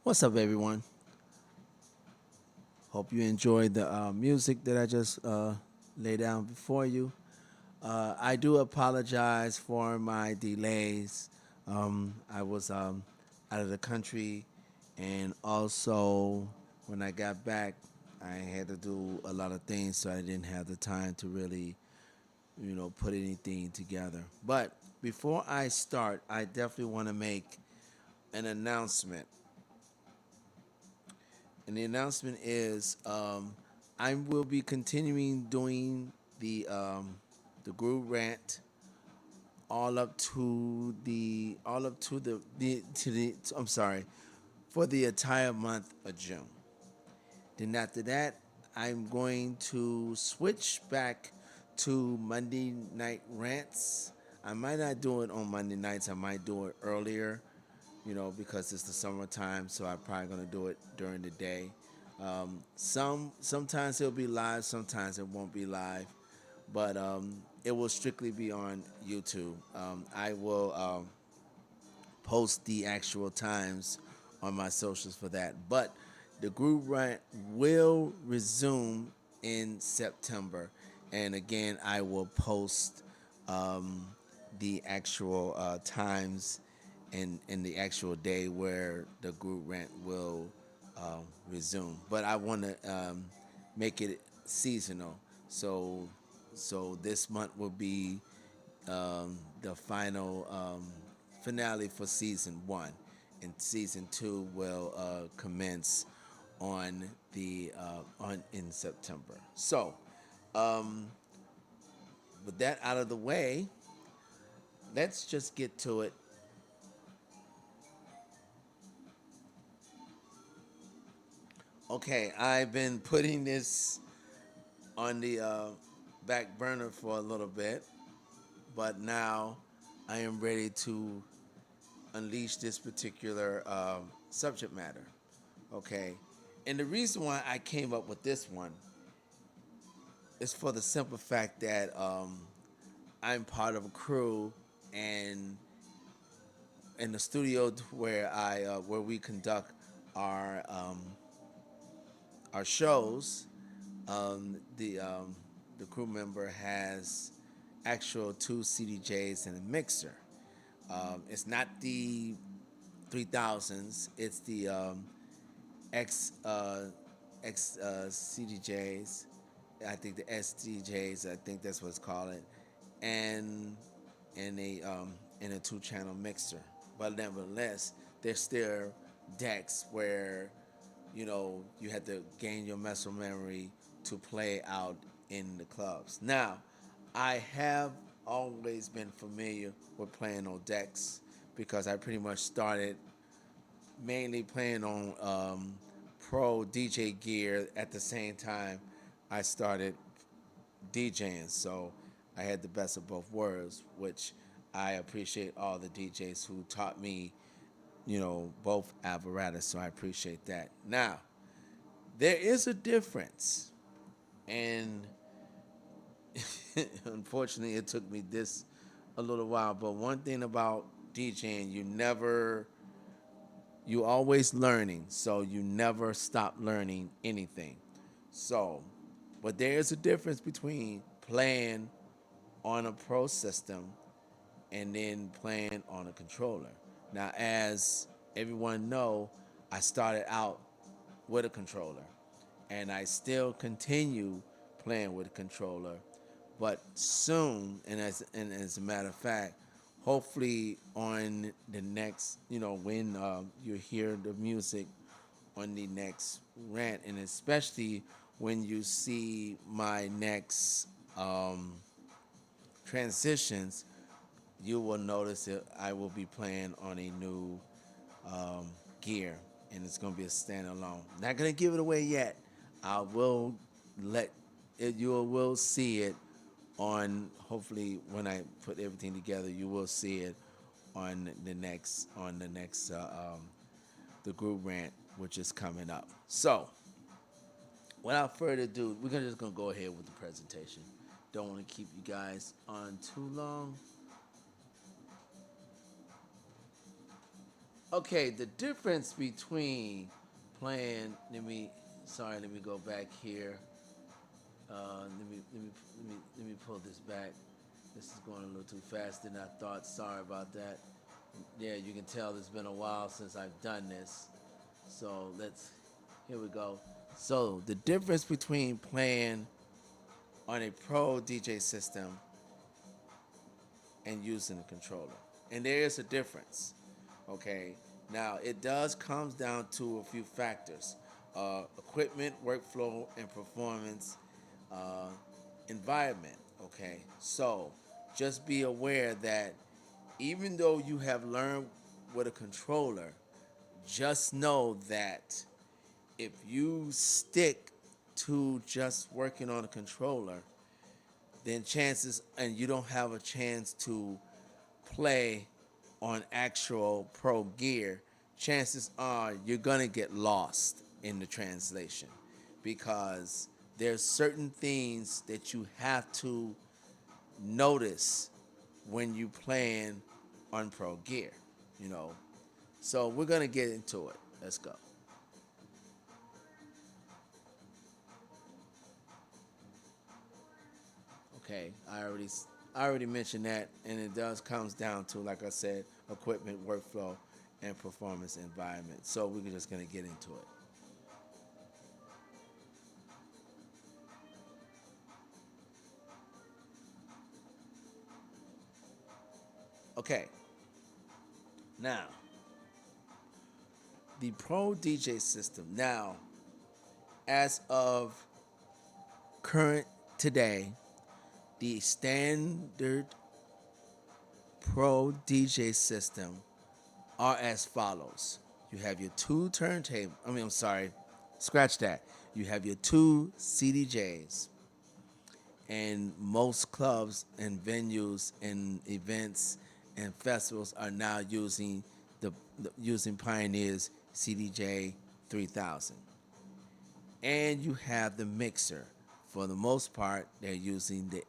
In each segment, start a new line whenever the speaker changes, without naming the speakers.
What's up, everyone? Hope you enjoyed the music that I just laid down before you. I do apologize for my delays. I was out of the country, and also when I got back, I had to do a lot of things, so I didn't have the time to really, put anything together. But before I start, I definitely want to make an announcement. And the announcement is I will be continuing doing the group rant all up to the I'm sorry, for the entire month of June. Then after that, I'm going to switch back to Monday night rants. I might not do it on Monday nights. I might do it earlier, because it's the summertime. So I'm probably gonna do it during the day. Sometimes it'll be live. Sometimes it won't be live, but it will strictly be on YouTube. I will post the actual times on my socials for that. But the group rant will resume in September, and again, I will post um, the actual times and the actual day where the group rant will resume. But I want to make it seasonal, so this month will be the final finale for season one, and season two will commence on the on in September. So, um, with that out of the way, let's just get to it. Okay, I've been putting this on the back burner for a little bit, but now I am ready to unleash this particular subject matter. Okay, and the reason why I came up with this one is for the simple fact that I'm part of a crew, and in the studio where we conduct our our shows, the crew member has actual two CDJs and a mixer. It's not the 3000s. It's the X X CDJs. I think the SDJs. I think that's what it's called. And and a in a two-channel mixer. But nevertheless, there's still decks where you had to gain your muscle memory to play out in the clubs. Now, I have always been familiar with playing on decks because I pretty much started mainly playing on pro DJ gear at the same time I started DJing. So I had the best of both worlds, which I appreciate all the DJs who taught me, both apparatus. So I appreciate that. Now, there is a difference, and unfortunately, it took me this a little while. But one thing about DJing, you always learning, so you never stop learning anything. So, but there is a difference between playing on a pro system and then playing on a controller. Now, as everyone know, I started out with a controller, and I still continue playing with a controller. But soon, and as a matter of fact, hopefully on the next, when you hear the music on the next rant, and especially when you see my next transitions, you will notice that I will be playing on a new gear, and it's going to be a standalone. Not going to give it away yet. I will let it, you will see it on, hopefully when I put everything together, you will see it on the next the group rant, which is coming up. So without further ado, we're just gonna go ahead with the presentation. Don't want to keep you guys on too long. Okay, the difference between playing. Let me go back here. Let me pull this back. This is going a little too fast than I thought. Sorry about that. Yeah, you can tell it's been a while since I've done this. So here we go. So the difference between playing on a pro DJ system and using a controller. And there is a difference. Okay. Now it does comes down to a few factors: equipment, workflow, and performance, uh, environment. Okay. So just be aware that even though you have learned with a controller, just know that if you stick to just working on a controller, then chances, and you don't have a chance to play on actual pro gear, chances are you're gonna get lost in the translation, because there's certain things that you have to notice when you playing on pro gear, you know. So we're gonna get into it. Let's go. Okay, I already mentioned that, and it does comes down to, like I said, equipment, workflow, and performance environment. So we're just gonna get into it. Okay, now the Pro DJ system. Now, as of current today, the standard Pro DJ system are as follows. You have your two turntable. I'm sorry, scratch that. You have your two CDJs, and most clubs and venues and events and festivals are now using using Pioneer's CDJ 3000. And you have the mixer. For the most part, they're using the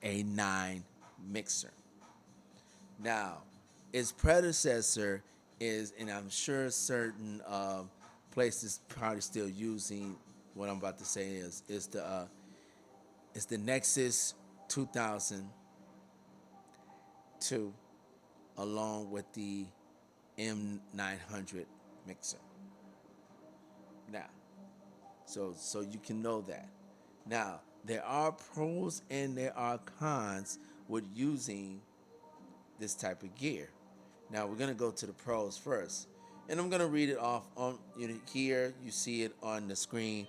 A9 mixer. Now, its predecessor is, and I'm sure certain places probably still using what I'm about to say is the Nexus 2002, along with the M900 mixer. Now, so you can know that. Now, there are pros and there are cons with using this type of gear. Now we're gonna go to the pros first, and I'm gonna read it off on here. You see it on the screen,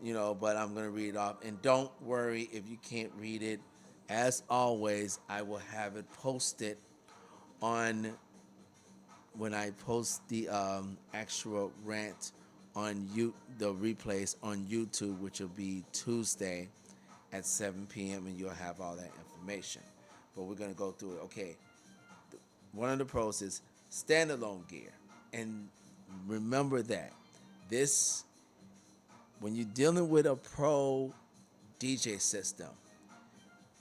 but I'm gonna read it off. And don't worry if you can't read it. As always, I will have it posted on when I post the actual rant on the replays on YouTube, which will be Tuesday at 7 p.m. and you'll have all that information. But we're gonna go through it. Okay, one of the pros is standalone gear, and remember that this, when you're dealing with a pro DJ system,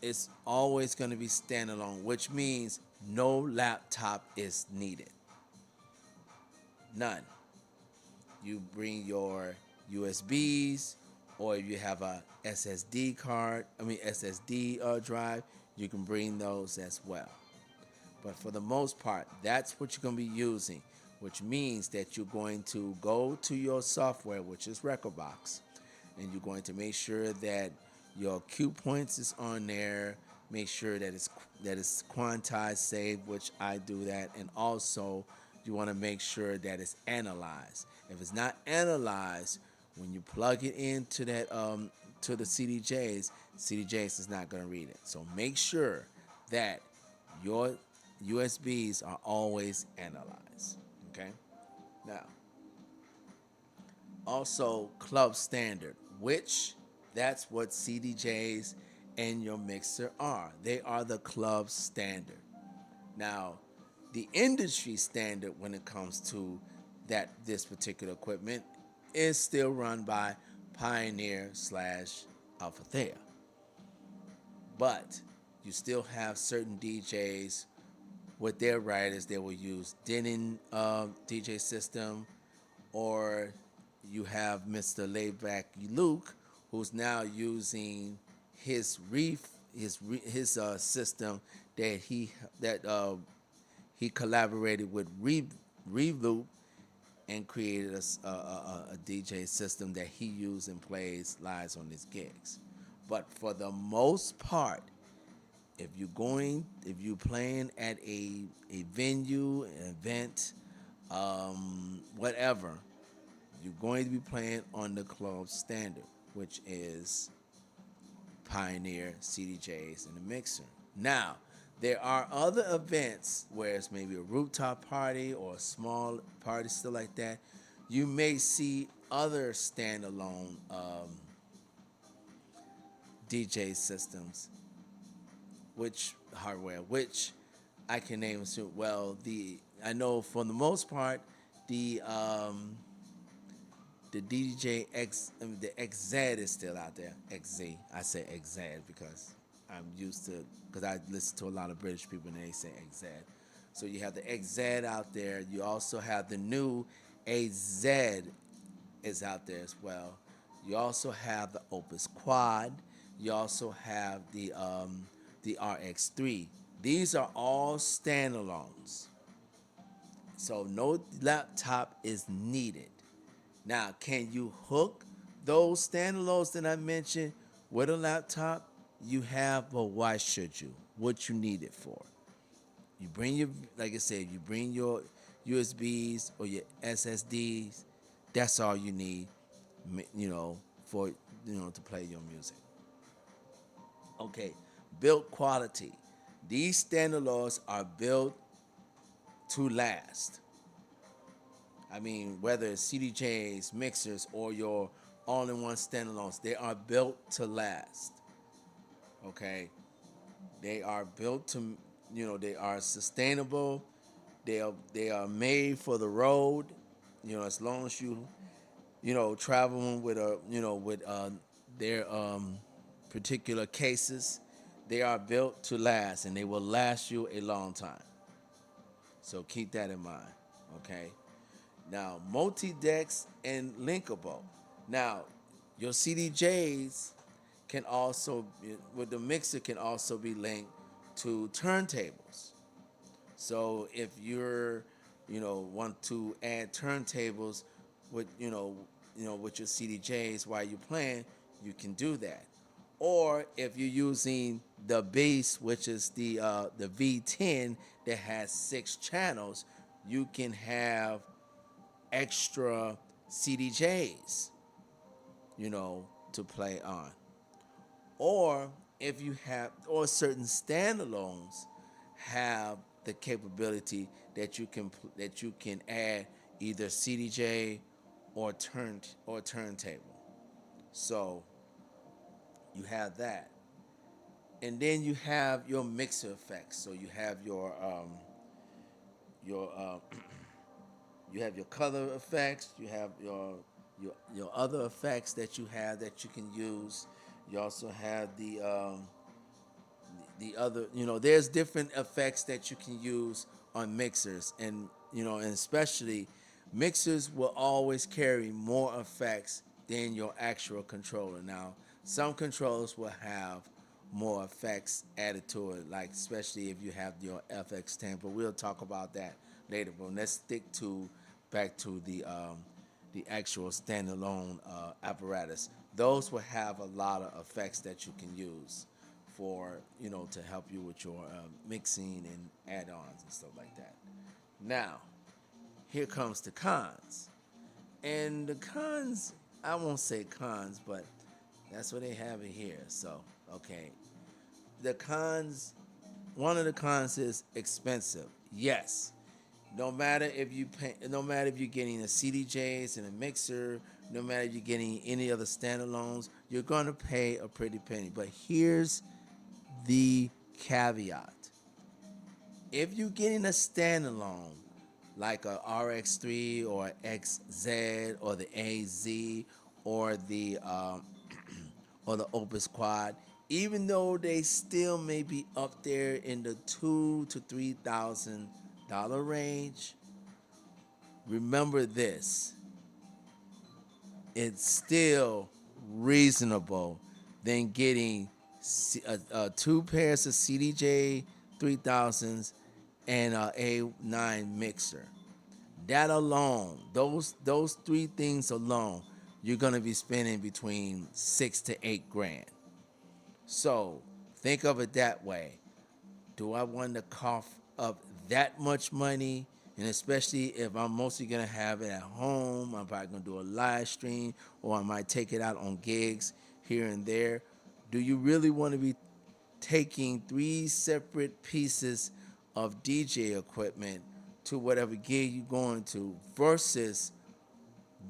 it's always going to be standalone, which means no laptop is needed. None. You bring your USBs, or if you have a SSD drive, you can bring those as well. But for the most part, that's what you're going to be using, which means that you're going to go to your software, which is rekordbox, and you're going to make sure that your cue points is on there. Make sure that it's quantized, saved, which I do that, and also you want to make sure that it's analyzed. If it's not analyzed, when you plug it into that to the CDJs is not going to read it. So make sure that your USBs are always analyzed. Okay. Now, also club standard, which that's what CDJs and your mixer are. They are the club standard. Now, the industry standard when it comes to this particular equipment is still run by Pioneer / Alpha Thea. But you still have certain DJs with their writers, they will use Denon DJ system, or you have Mr. Layback Luke, who's now using his system that he collaborated with Reloop and created a DJ system that he uses and plays live on his gigs. But for the most part, if you're playing at a venue, an event, whatever, you're going to be playing on the club standard, which is Pioneer, CDJs, and a mixer. Now, there are other events where it's maybe a rooftop party or a small party, still like that. You may see other standalone DJ systems, which hardware, which I can name. Well, I know for the most part, the DJ the XZ is still out there. XZ, I say XZ because I'm used to, because I listen to a lot of British people and they say XZ. So you have the XZ out there. You also have the new AZ is out there as well. You also have the Opus Quad. You also have the RX3. These are all standalones. So no laptop is needed. Now, can you hook those standalones that I mentioned with a laptop? You have, but why should you? What you need it for? You bring your, like I said, you bring your USBs or your SSDs. That's all you need, for to play your music. Okay, build quality. These standalones are built to last. I mean, whether it's CDJs, mixers, or your all-in-one standalones, they are built to last. Okay, they are built to, they are sustainable. They are made for the road. As long as you, traveling with their particular cases, they are built to last, and they will last you a long time. So keep that in mind. Okay. Now, multi-decks and linkable. Now, your CDJs can also, with the mixer, can also be linked to turntables. So if you're, want to add turntables with, with your CDJs while you're playing, you can do that. Or if you're using the bass, which is the V10 that has 6 channels, you can have extra CDJs, to play on. Or if you have, or certain standalones have the capability that you can add either CDJ or turntable. So you have that, and then you have your mixer effects. So you have your you have your color effects. You have your other effects that you have that you can use. You also have the other, there's different effects that you can use on mixers, and and especially mixers will always carry more effects than your actual controller. Now, some controllers will have more effects added to it, like especially if you have your FX10, but we'll talk about that later. But let's stick back to the actual standalone apparatus. Those will have a lot of effects that you can use for, to help you with your mixing and add-ons and stuff like that. Now, here comes the cons. And the cons, I won't say cons, but that's what they have it here. So, okay. The cons, one of the cons is expensive. Yes. No matter if you're getting a CDJs and a mixer, no matter if you're getting any other standalones, you're going to pay a pretty penny. But here's the caveat. If you're getting a standalone, like a RX3 or XZ or the AZ or the or the Opus Quad, even though they still may be up there in the $2,000 to $3,000 range, remember this: it's still reasonable than getting two pairs of CDJ 3000s and a A9 mixer. That alone, those three things alone, you're gonna be spending between 6 to 8 grand. So think of it that way. Do I want to cough up that much money? And especially if I'm mostly gonna have it at home, I'm probably gonna do a live stream, or I might take it out on gigs here and there. Do you really want to be taking three separate pieces of DJ equipment to whatever gig you're going to versus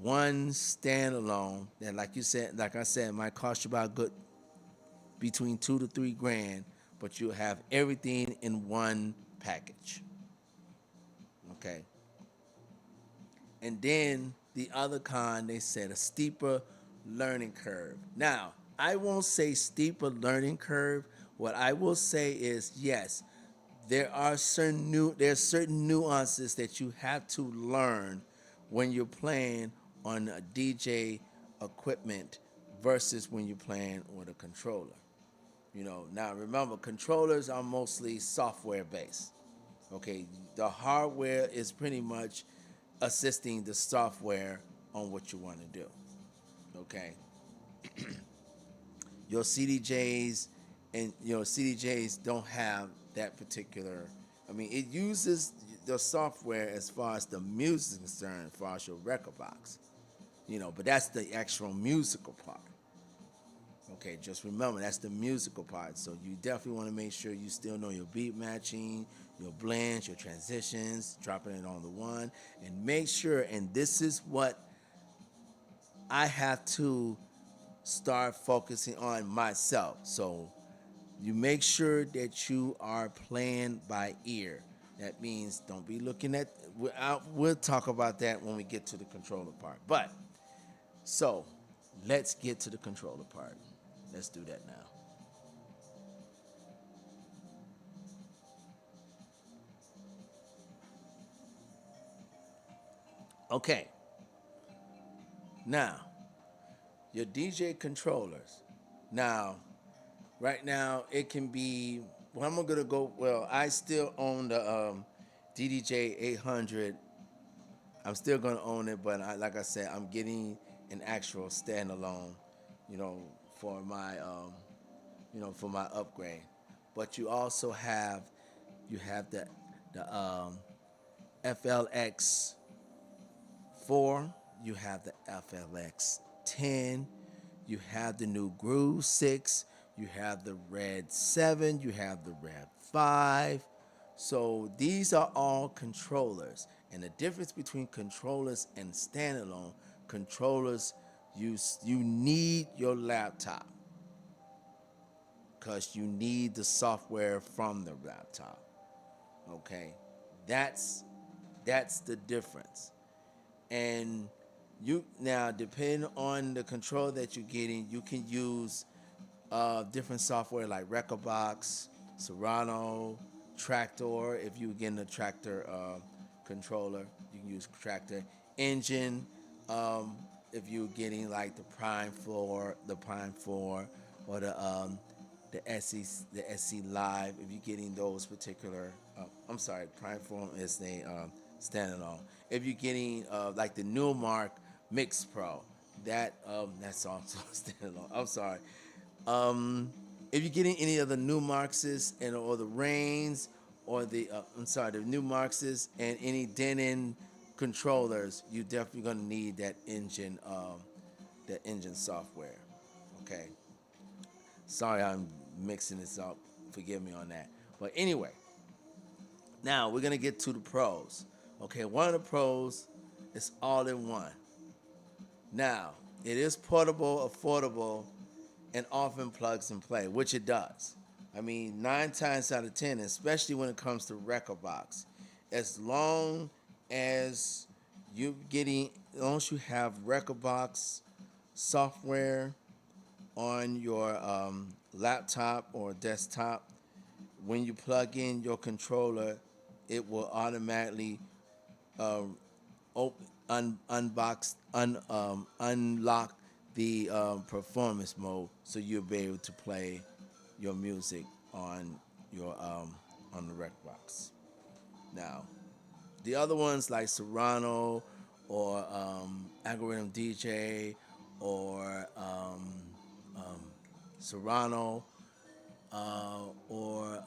one standalone that, like you said, like I said, might cost you about good between 2 to 3 grand, but you'll have everything in one package. Okay. And then the other con, they said a steeper learning curve. Now, I won't say steeper learning curve. What I will say is yes, there's certain nuances that you have to learn when you're playing on a DJ equipment versus when you're playing with a controller. Now remember, controllers are mostly software based. Okay, the hardware is pretty much assisting the software on what you want to do. Okay, your CDJs and your CDJs don't have that particular. I mean, it uses the software as far as the music is concerned, as far as your record box. But that's the actual musical part. Okay, just remember that's the musical part. So you definitely want to make sure you still know your beat matching, your blends, your transitions, dropping it on the one, and make sure. And this is what I have to start focusing on myself. So you make sure that you are playing by ear. That means don't be looking at. We'll talk about that when we get to the controller part. But so let's get to the controller part. Let's do that now. Okay. Now, your DJ controllers. Now, right now, it can be. Well, I'm gonna go. Well, I still own the DDJ 800. I'm still gonna own it, but like I said, I'm getting an actual standalone. You know, for my for my upgrade. But you also have the FLX 4, you have the FLX 10, you have the new Groove 6, you have the Red 7, you have the Red 5. So these are all controllers. And the difference between controllers and standalone controllers, you need your laptop because you need the software from the laptop. Okay, that's the difference. And you now, depending on the control that you're getting, you can use different software like rekordbox, Serrano, Tractor. If you're getting a Tractor controller, you can use Tractor. Engine, if you're getting like the Prime 4, or the SC Live. If you're getting those particular, I'm sorry, Prime 4 is the standalone. If you're getting like the Numark Mix Pro, that's also standalone. I'm sorry. If you're getting any of the new Marxes or the Reigns or the new Marxes and any Denon controllers, you definitely gonna need that engine software. Okay. Sorry, I'm mixing this up. Forgive me on that. But anyway, now we're gonna get to the pros. Okay, one of the pros is all in one. Now, it is portable, affordable, and often plugs and play, which it does. I mean, 9 times out of 10, especially when it comes to rekordbox, as long as as long as you have rekordbox software, on your laptop or desktop, when you plug in your controller, it will automatically unlock the performance mode, so you'll be able to play your music on your on the rekordbox. Now, the other ones like Serrano or Algorithm DJ or Serrano or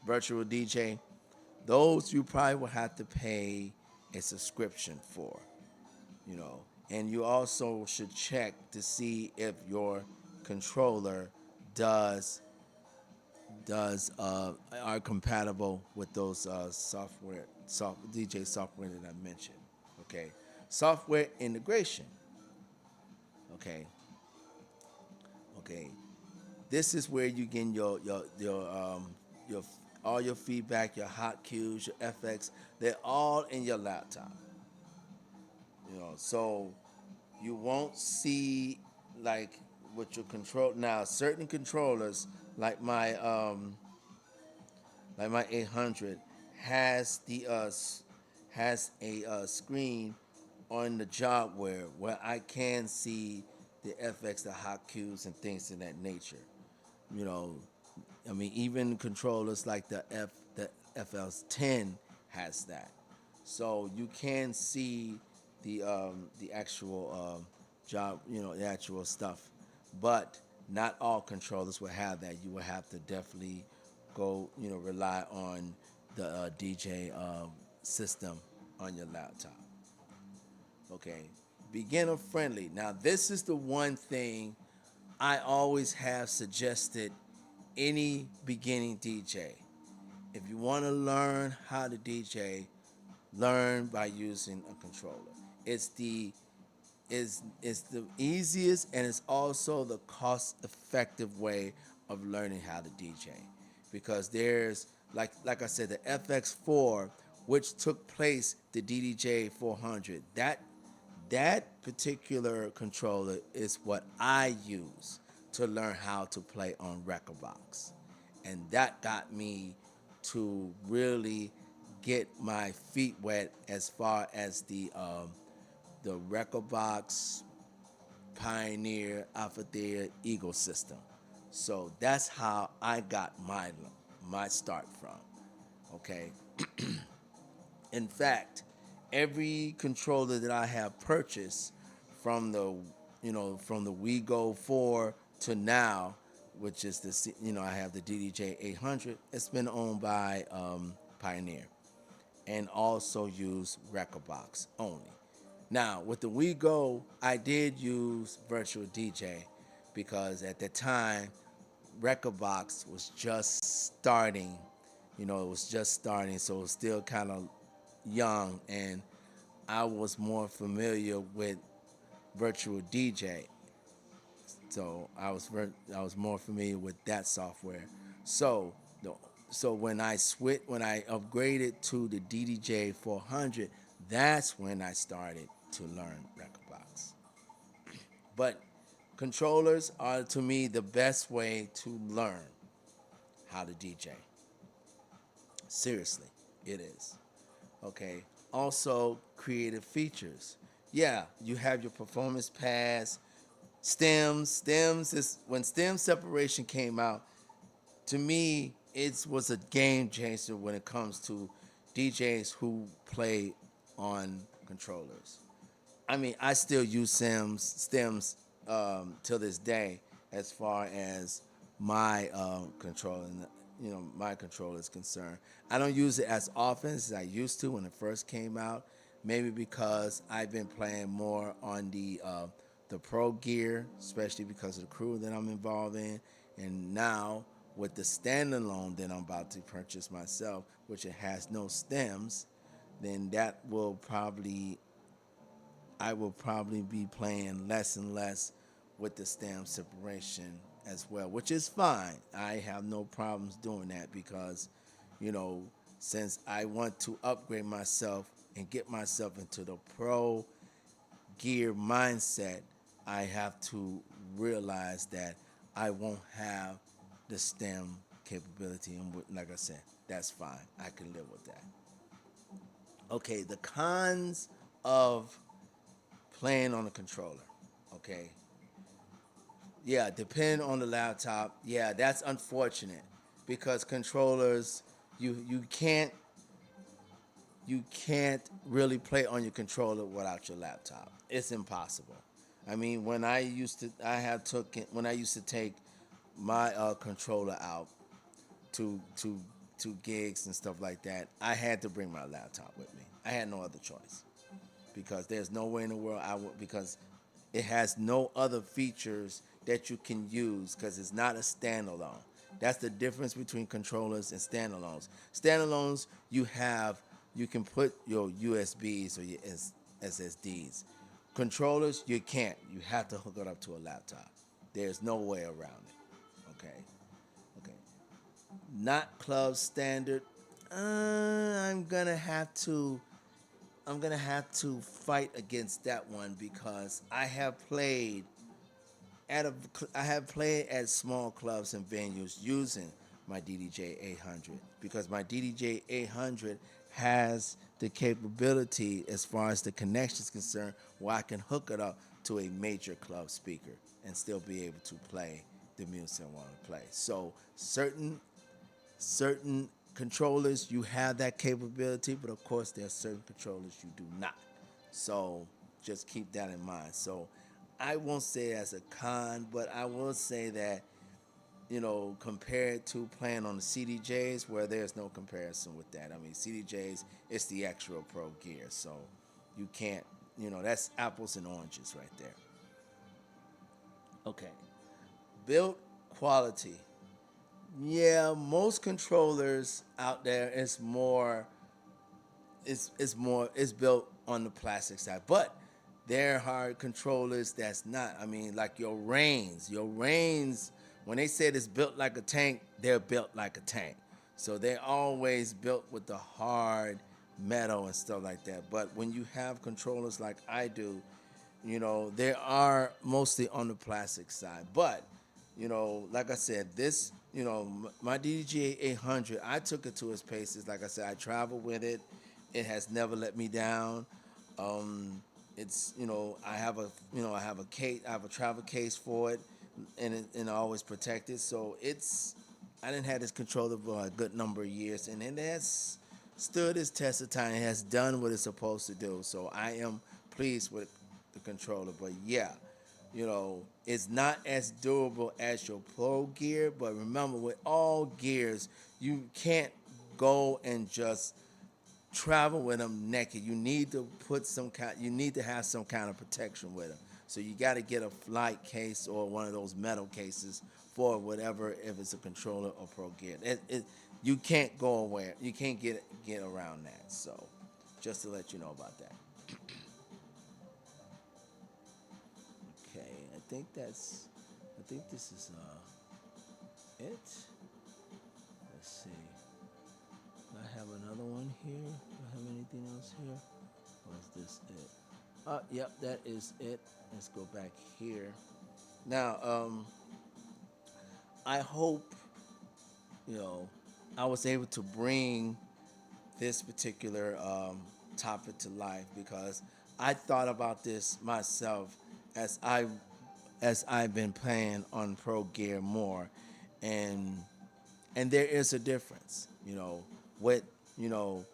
Virtual DJ, those you probably will have to pay a subscription for, you know. And you also should check to see if your controller does are compatible with those DJ software that I mentioned. Okay, software integration. Okay, okay. This is where you get your all your feedback, your hot cues, your FX. They're all in your laptop. You know, so you won't see like what your control now. Certain controllers like my 800 has the has a screen on the job where I can see the FX, the hot cues, and things of that nature. You know, I mean, even controllers like the FL10 has that, so you can see the actual job, you know, the actual stuff. But not all controllers will have that. You will have to definitely go, you know, rely on the DJ system on your laptop. Okay, beginner friendly. Now, this is the one thing I always have suggested any beginning DJ. If you want to learn how to DJ, learn by using a controller. It's the is the easiest and it's also the cost effective way of learning how to DJ, because there's like I said, the FX4, which took place the DDJ 400. That particular controller is what I use to learn how to play on rekordbox, and that got me to really get my feet wet as far as the rekordbox Pioneer Alpha Theta ecosystem. So that's how I got my start from. Okay. In fact, every controller that I have purchased from the from the WeGo 4 to now, which is I have the DDJ 800. It's been owned by Pioneer, and also use rekordbox only. Now, with the WeGo, I did use Virtual DJ because at the time, rekordbox was just starting. You know, it was just starting, so it was still kind of young, and I was more familiar with Virtual DJ. So I was more familiar with that software. So the so when I upgraded to the DDJ 400, that's when I started to learn rekordbox. But controllers are to me the best way to learn how to DJ. Seriously, it is. Okay. Also, creative features. Yeah, you have your performance pads, stems is when stem separation came out. To me, it was a game changer when it comes to DJs who play on controllers. I mean, I still use stems till this day as far as my controller, my controller is concerned. I don't use it as often as I used to when it first came out. Maybe because I've been playing more on the pro gear, especially because of the crew that I'm involved in, and now with the standalone that I'm about to purchase myself, which it has no stems, then that will probably I will probably be playing less and less with the stem separation as well, which is fine. I have no problems doing that because, you know, since I want to upgrade myself and get myself into the pro gear mindset, I have to realize that I won't have the stem capability. And like I said, that's fine. I can live with that. Okay, the cons of playing on a controller. Okay, yeah, depending on the laptop. Yeah, that's unfortunate because controllers, you can't really play on your controller without your laptop. It's impossible. I mean, when I used to take my controller out to to gigs and stuff like that, I had to bring my laptop with me. I had no other choice because there's no way in the world I would, because it has no other features that you can use because it's not a standalone. That's the difference between controllers and standalones. Standalones, you can put your USBs or your SSDs. Controllers, you can't. You have to hook it up to a laptop. There's no way around it. Okay. Okay. Not club standard. I'm gonna have to. I'm gonna have to fight against that one because at a, I have played at small clubs and venues using my DDJ 800 because my DDJ 800 has the capability as far as the connection is concerned where I can hook it up to a major club speaker and still be able to play the music I want to play. So certain controllers you have that capability, but of course there are certain controllers you do not. So just keep that in mind. So I won't say as a con, but I will say that, compared to playing on the CDJs, where there's no comparison with that. I mean, CDJs, it's the actual pro gear, so you can't, that's apples and oranges right there. Okay, build quality. Yeah, most controllers out there is built on the plastic side, but there are controllers that's not. I mean, like your Reigns, when they said it's built like a tank, they're built like a tank. So they're always built with the hard metal and stuff like that. But when you have controllers like I do, they are mostly on the plastic side. But, like I said, my DJI 800, I took it to its paces. Like I said, I traveled with it. It has never let me down. Um, it's, I have a case, I have a travel case for it, and I always protect it. So I didn't have this controller for a good number of years, and it has stood its test of time. It has done what it's supposed to do. So I am pleased with the controller. But yeah, it's not as durable as your pro gear. But remember, with all gears, you can't go and just travel with them naked. You need to you need to have some kind of protection with them. So you got to get a flight case or one of those metal cases for whatever, if it's a controller or pro gear. You can't go away. You can't get around that. So just to let you know about that. Okay, I think this is it. Let's see. Do I have another one here? Do I have anything else here? Or is this it? Yep, that is it. Let's go back here. Now, I hope, you know, I was able to bring this particular topic to life because I thought about this myself as I as I've been playing on Pro Gear more, and there is a difference, with you know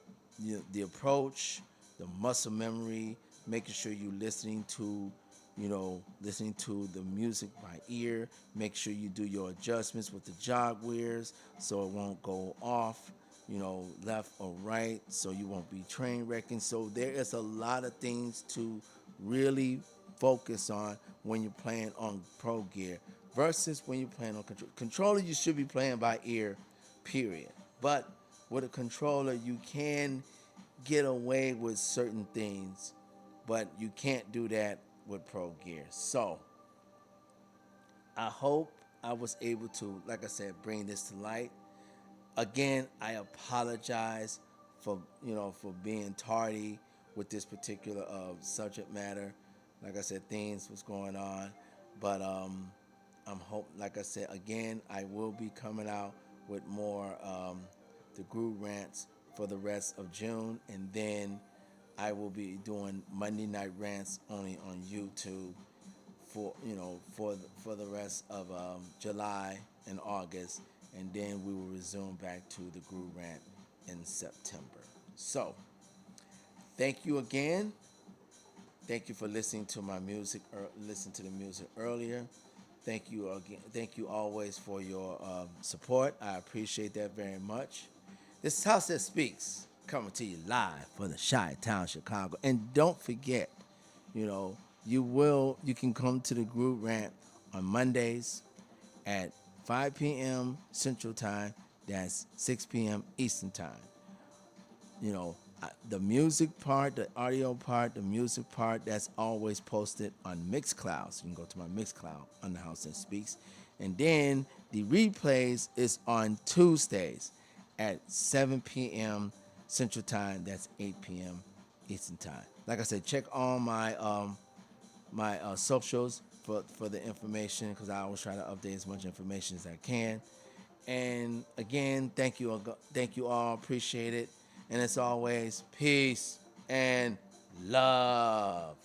the approach, the muscle memory, making sure you're listening to the music by ear. Make sure you do your adjustments with the jog wears so it won't go off, left or right, so you won't be train wrecking. So there is a lot of things to really focus on when you're playing on pro gear versus when you're playing on controller. You should be playing by ear, period. But with a controller, you can get away with certain things, but you can't do that with pro gear. So I hope I was able to, like I said, bring this to light. Again, I apologize for being tardy with this particular subject matter. like I said, things was going on, but I'm hope. Like I said again, I will be coming out with more the Groove rants for the rest of June, and then I will be doing Monday night rants only on YouTube for for the rest of July and August, and then we will resume back to the Groove rant in September. So thank you again. Thank you for listening to my music. Listen to the music earlier. Thank you again. Thank you always for your support. I appreciate that very much. This is House That Speaks, coming to you live for the Chi-Town, Chicago. And don't forget, you can come to the Groove Rant on Mondays at 5 p.m. Central Time. That's 6 p.m. Eastern Time. The music part, the audio part, the music part, that's always posted on Mixcloud. So you can go to my Mixcloud on the House That Speaks. And then the replays is on Tuesdays at 7 p.m. Central Time. That's 8 p.m. Eastern Time. Like I said, check all my socials for the information, because I always try to update as much information as I can. And again, thank you all, appreciate it. And as always, peace and love.